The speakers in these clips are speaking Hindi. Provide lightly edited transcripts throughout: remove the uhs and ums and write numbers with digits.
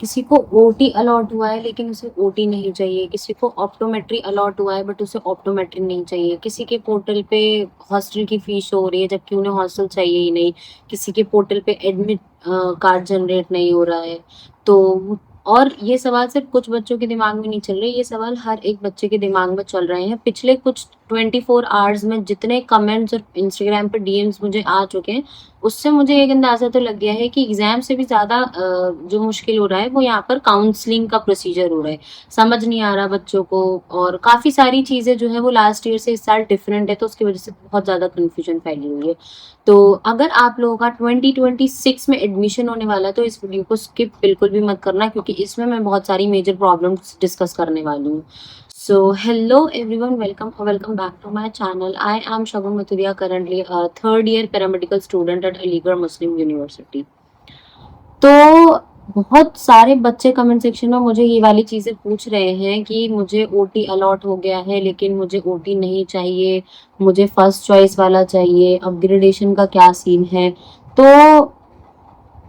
किसी को ओटी अलॉट हुआ है लेकिन उसे ओटी नहीं चाहिए, किसी को ऑप्टोमेट्री अलॉट हुआ है बट उसे ऑप्टोमेट्री नहीं चाहिए, किसी के पोर्टल पे हॉस्टल की फीस शो हो रही है जबकि उन्हें हॉस्टल चाहिए ही नहीं, किसी के पोर्टल पे एडमिट कार्ड जनरेट नहीं हो रहा है। तो और ये सवाल सिर्फ कुछ बच्चों के दिमाग में नहीं चल रहे, ये सवाल हर एक बच्चे के दिमाग में चल रहे हैं। पिछले कुछ 24 आवर्स में जितने कमेंट्स और इंस्टाग्राम पे डीएम्स मुझे आ चुके हैं, उससे मुझे एक अंदाजा तो लग गया है कि एग्जाम से भी ज्यादा जो मुश्किल हो रहा है वो यहाँ पर काउंसलिंग का प्रोसीजर हो रहा है। समझ नहीं आ रहा बच्चों को, और काफी सारी चीजें जो है वो लास्ट ईयर से इस साल डिफरेंट है, तो उसकी वजह से बहुत ज्यादा कंफ्यूजन फैली हुई है। तो अगर आप लोगों का 2026 में एडमिशन होने वाला है तो इस वीडियो को स्किप बिल्कुल भी मत करना, क्योंकि इसमें मैं बहुत सारी मेजर प्रॉब्लम्स डिस्कस करने वाली हूँ। So hello everyone, welcome back to my channel. I am Shagun Mathuria, currently a third year paramedical student at Aligarh Muslim University. तो बहुत सारे बच्चे कमेंट सेक्शन में मुझे ये वाली चीज़ें पूछ रहे हैं कि मुझे ओटी अलॉट हो गया है लेकिन मुझे ओटी नहीं चाहिए, मुझे फर्स्ट चॉइस वाला चाहिए, अपग्रेडेशन का क्या सीन है। तो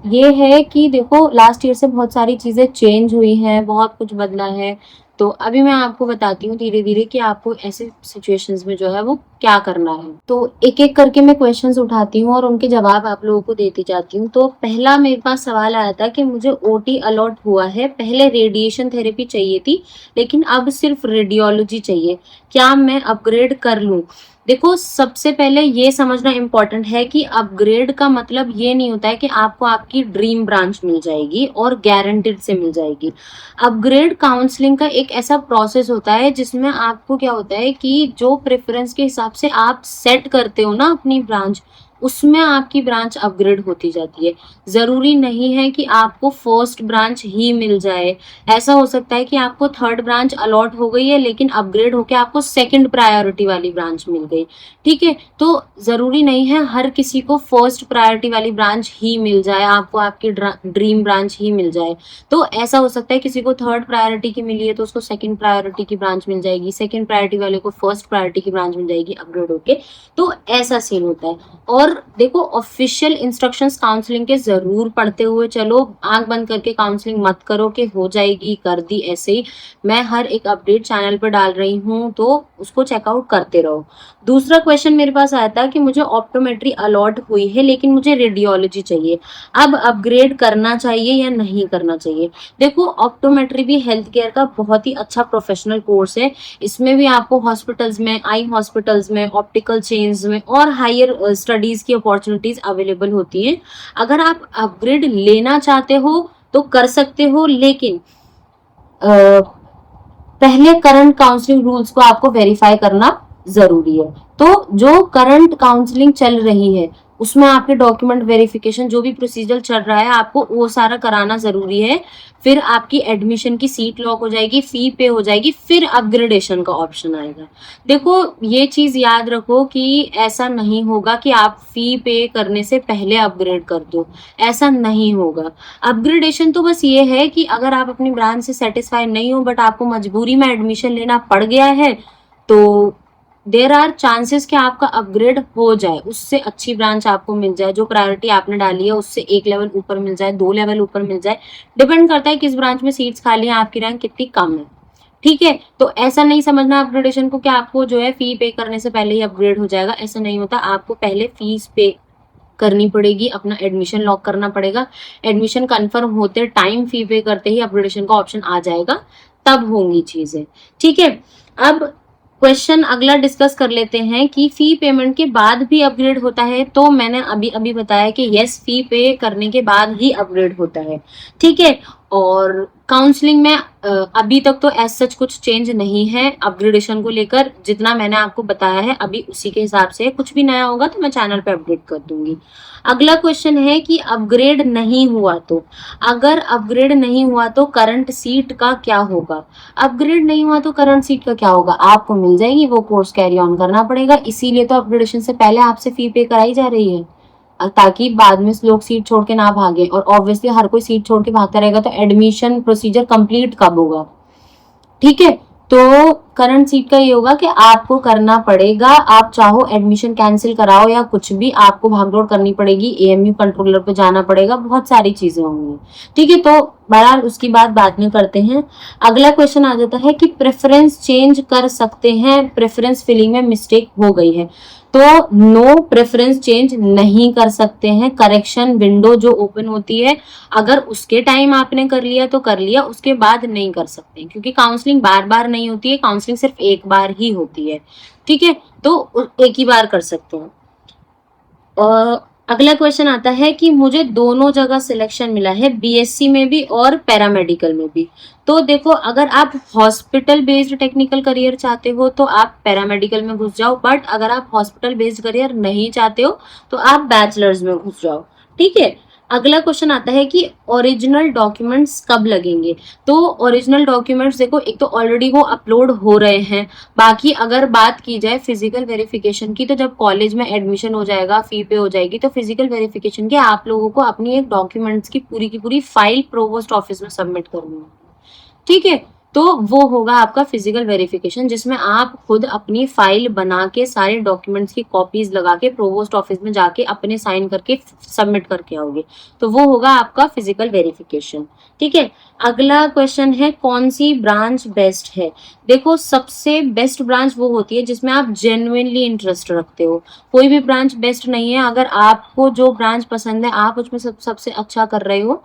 ये है कि देखो, लास्ट ईयर से बहुत सारी चीज़ें चेंज हुई हैं, बहुत कुछ बदला है। तो अभी मैं आपको बताती हूँ धीरे धीरे कि आपको ऐसे सिचुएशंस में जो है वो क्या करना है। तो एक एक करके मैं क्वेश्चंस उठाती हूँ और उनके जवाब आप लोगों को देती जाती हूँ। तो पहला मेरे पास सवाल आया था कि मुझे ओटी अलॉट हुआ है, पहले रेडिएशन थेरेपी चाहिए थी लेकिन अब सिर्फ रेडियोलॉजी चाहिए, क्या मैं अपग्रेड कर लूँ? देखो, सबसे पहले ये समझना इम्पोर्टेंट है कि अपग्रेड का मतलब ये नहीं होता है कि आपको आपकी ड्रीम ब्रांच मिल जाएगी और गारंटेड से मिल जाएगी। अपग्रेड काउंसलिंग का एक ऐसा प्रोसेस होता है जिसमें आपको क्या होता है कि जो प्रेफरेंस के हिसाब से आप सेट करते हो ना अपनी ब्रांच, उसमें आपकी ब्रांच अपग्रेड होती जाती है। जरूरी नहीं है कि आपको फर्स्ट ब्रांच ही मिल जाए, ऐसा हो सकता है कि आपको थर्ड ब्रांच अलॉट हो गई है लेकिन अपग्रेड होकर आपको सेकंड प्रायोरिटी वाली ब्रांच मिल गई। ठीक है, तो जरूरी नहीं है हर किसी को फर्स्ट प्रायोरिटी वाली ब्रांच ही मिल जाए, आपको आपकी ड्रीम ब्रांच ही मिल जाए। तो ऐसा हो सकता है किसी को थर्ड प्रायोरिटी की मिली है तो उसको सेकंड प्रायोरिटी की ब्रांच मिल जाएगी, सेकंड प्रायोरिटी वाले को फर्स्ट प्रायोरिटी की ब्रांच मिल जाएगी अपग्रेड होके। तो ऐसा सीन होता है। और देखो, ऑफिशियल इंस्ट्रक्शंस काउंसलिंग के जरूर पढ़ते हुए चलो, आंख बंद करके काउंसलिंग मत करो कि हो जाएगी कर दी ऐसे ही। मैं हर एक अपडेट चैनल पर डाल रही हूँ तो उसको चेकआउट करते रहो। दूसरा क्वेश्चन मेरे पास आया था कि मुझे ऑप्टोमेट्री अलॉट हुई है लेकिन मुझे रेडियोलॉजी चाहिए, अब अपग्रेड करना चाहिए या नहीं करना चाहिए? देखो, ऑप्टोमेट्री भी हेल्थ केयर का बहुत ही अच्छा प्रोफेशनल कोर्स है। इसमें भी आपको हॉस्पिटल्स में, आई हॉस्पिटल्स में, ऑप्टिकल चेन्स में और हायर स्टडीज की अपॉर्चुनिटीज अवेलेबल होती हैं। अगर आप अपग्रेड लेना चाहते हो तो कर सकते हो, लेकिन पहले करंट काउंसलिंग रूल्स को आपको वेरीफाई करना जरूरी है। तो जो करंट काउंसलिंग चल रही है उसमें आपके डॉक्यूमेंट वेरिफिकेशन, जो भी प्रोसीजर चल रहा है, आपको वो सारा कराना जरूरी है। फिर आपकी एडमिशन की सीट लॉक हो जाएगी, फी पे हो जाएगी, फिर अपग्रेडेशन का ऑप्शन आएगा। देखो, ये चीज याद रखो कि ऐसा नहीं होगा कि आप फी पे करने से पहले अपग्रेड कर दो, ऐसा नहीं होगा। अपग्रेडेशन तो बस ये है कि अगर आप अपनी ब्रांच से सेटिस्फाई नहीं हो बट आपको मजबूरी में एडमिशन लेना पड़ गया है तो देर आर चांसेस कि आपका अपग्रेड हो जाए, उससे अच्छी ब्रांच आपको मिल जाए, जो प्रायोरिटी आपने डाली है उससे एक लेवल ऊपर मिल जाए, 2 लेवल ऊपर मिल जाए। डिपेंड करता है किस ब्रांच में सीट्स खाली हैं, आपकी रैंक कितनी कम है। ठीक है, तो ऐसा नहीं समझना अपग्रेडेशन को कि आपको जो है फी पे करने से पहले ही अपग्रेड हो जाएगा, ऐसा नहीं होता। आपको पहले फीस पे करनी पड़ेगी, अपना एडमिशन लॉक करना पड़ेगा। एडमिशन कंफर्म होते टाइम फी पे करते ही अपग्रेडेशन का ऑप्शन आ जाएगा, तब होंगी चीजें। ठीक है, अब क्वेश्चन अगला डिस्कस कर लेते हैं कि फी पेमेंट के बाद भी अपग्रेड होता है। तो मैंने अभी अभी बताया कि यस, फी पे करने के बाद ही अपग्रेड होता है। ठीक है, और काउंसलिंग में अभी तक तो एज सच कुछ चेंज नहीं है अपग्रेडेशन को लेकर, जितना मैंने आपको बताया है अभी उसी के हिसाब से। कुछ भी नया होगा तो मैं चैनल पे अपडेट कर दूंगी। अगला क्वेश्चन है कि अपग्रेड नहीं हुआ तो, अगर अपग्रेड नहीं हुआ तो करंट सीट का क्या होगा? अपग्रेड नहीं हुआ तो करंट सीट का क्या होगा? आपको मिल जाएगी, वो कोर्स कैरी ऑन करना पड़ेगा। इसीलिए तो अपग्रेडेशन से पहले आपसे फी पे कराई जा रही है, ताकि बाद में लोग सीट छोड़ के ना भागे। और ऑब्वियसली हर कोई सीट छोड़ के भागता रहेगा तो एडमिशन प्रोसीजर कंप्लीट कब होगा? ठीक है, तो करंट सीट का ये होगा कि आपको करना पड़ेगा, आप चाहो एडमिशन कैंसिल कराओ या कुछ भी, आपको भागदौड़ करनी पड़ेगी, एएमयू कंट्रोलर पे जाना पड़ेगा, बहुत सारी चीजें होंगी। ठीक है, तो बहरहाल उसकी बात बाद में करते हैं। अगला क्वेश्चन आ जाता है कि प्रेफरेंस चेंज कर सकते हैं, प्रेफरेंस फिलिंग में मिस्टेक हो गई है तो नो, प्रेफरेंस चेंज नहीं कर सकते हैं। करेक्शन विंडो जो ओपन होती है, अगर उसके टाइम आपने कर लिया तो कर लिया, उसके बाद नहीं कर सकते, क्योंकि काउंसलिंग बार बार नहीं होती है, काउंसलिंग सिर्फ एक बार ही होती है। ठीक है, तो एक ही बार कर सकते हैं। अगला क्वेश्चन आता है कि मुझे दोनों जगह सिलेक्शन मिला है, बीएससी में भी और पैरामेडिकल में भी। तो देखो, अगर आप हॉस्पिटल बेस्ड टेक्निकल करियर चाहते हो तो आप पैरामेडिकल में घुस जाओ, बट अगर आप हॉस्पिटल बेस्ड करियर नहीं चाहते हो तो आप बैचलर्स में घुस जाओ। ठीक है, अगला क्वेश्चन आता है कि ओरिजिनल डॉक्यूमेंट्स कब लगेंगे। तो ओरिजिनल डॉक्यूमेंट्स देखो, एक तो ऑलरेडी वो अपलोड हो रहे हैं, बाकी अगर बात की जाए फिजिकल वेरिफिकेशन की, तो जब कॉलेज में एडमिशन हो जाएगा, फी पे हो जाएगी, तो फिजिकल वेरिफिकेशन के आप लोगों को अपनी एक डॉक्यूमेंट्स की पूरी फाइल प्रोवोस्ट ऑफिस में सबमिट करनी है। ठीक है, तो वो होगा आपका फिजिकल वेरिफिकेशन, जिसमें आप खुद अपनी फाइल बना के सारे डॉक्यूमेंट्स की कॉपीज लगा के प्रोवोस्ट ऑफिस में जाके अपने साइन करके सबमिट करके आओगे, तो वो होगा आपका फिजिकल वेरिफिकेशन। ठीक है, अगला क्वेश्चन है कौन सी ब्रांच बेस्ट है। देखो, सबसे बेस्ट ब्रांच वो होती है जिसमें आप जेन्युइनली इंटरेस्ट रखते हो। कोई भी ब्रांच बेस्ट नहीं है, अगर आपको जो ब्रांच पसंद है, आप उसमें सबसे अच्छा कर रहे हो,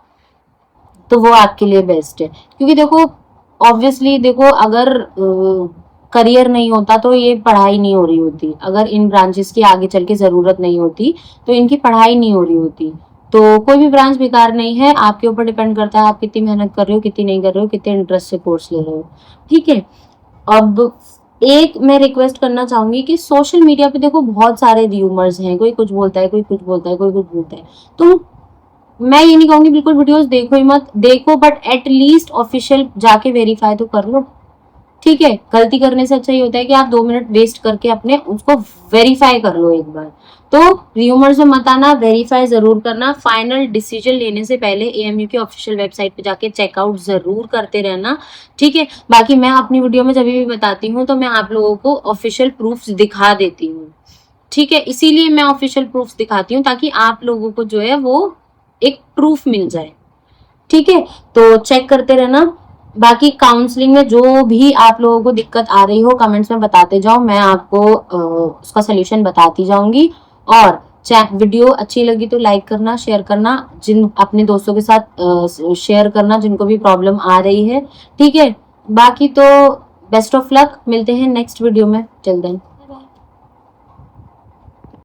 तो वो आपके लिए बेस्ट है। क्योंकि देखो, ऑब्वियसली देखो, अगर करियर नहीं होता तो ये पढ़ाई नहीं हो रही होती, अगर इन ब्रांचेस की आगे चल के जरूरत नहीं होती तो इनकी पढ़ाई नहीं हो रही होती। तो कोई भी ब्रांच बेकार नहीं है, आपके ऊपर डिपेंड करता है आप कितनी मेहनत कर रहे हो, कितनी नहीं कर रहे हो, कितने इंटरेस्ट से कोर्स ले रहे हो। ठीक है, अब एक मैं रिक्वेस्ट करना चाहूंगी कि सोशल मीडिया पे देखो बहुत सारे र्यूमर्स हैं, कोई कुछ बोलता है, कोई कुछ बोलता है, कोई कुछ बोलता है। तो मैं ये नहीं कहूंगी बिल्कुल वीडियोस देखो ही मत, देखो बट एटलीस्ट ऑफिशियल जाके वेरीफाई तो कर लो। ठीक है, गलती करने से अच्छा ये होता है कि आप 2 मिनट वेस्ट करके अपने उसको वेरीफाई कर लो एक बार। तो र्यूमर्स में मत आना, वेरीफाई जरूर करना, फाइनल डिसीजन लेने से पहले एएमयू की ऑफिशियल वेबसाइट पे जाके चेकआउट जरूर करते रहना। ठीक है, बाकी मैं अपनी वीडियो में जब भी बताती हूँ तो मैं आप लोगों को ऑफिशियल प्रूफ्स दिखा देती हूँ। ठीक है, इसीलिए मैं ऑफिशियल प्रूफ्स दिखाती हूँ ताकि आप लोगों को जो है वो एक प्रूफ मिल जाए। ठीक है, तो चेक करते रहना। बाकी काउंसलिंग में जो भी आप लोगों को दिक्कत आ रही हो कमेंट्स में बताते जाओ, मैं आपको उसका सोल्यूशन बताती जाऊंगी। और वीडियो अच्छी लगी तो लाइक करना, शेयर करना, जिन अपने दोस्तों के साथ शेयर करना जिनको भी प्रॉब्लम आ रही है। ठीक है, बाकी तो बेस्ट ऑफ लक, मिलते हैं नेक्स्ट वीडियो में, टिल देन।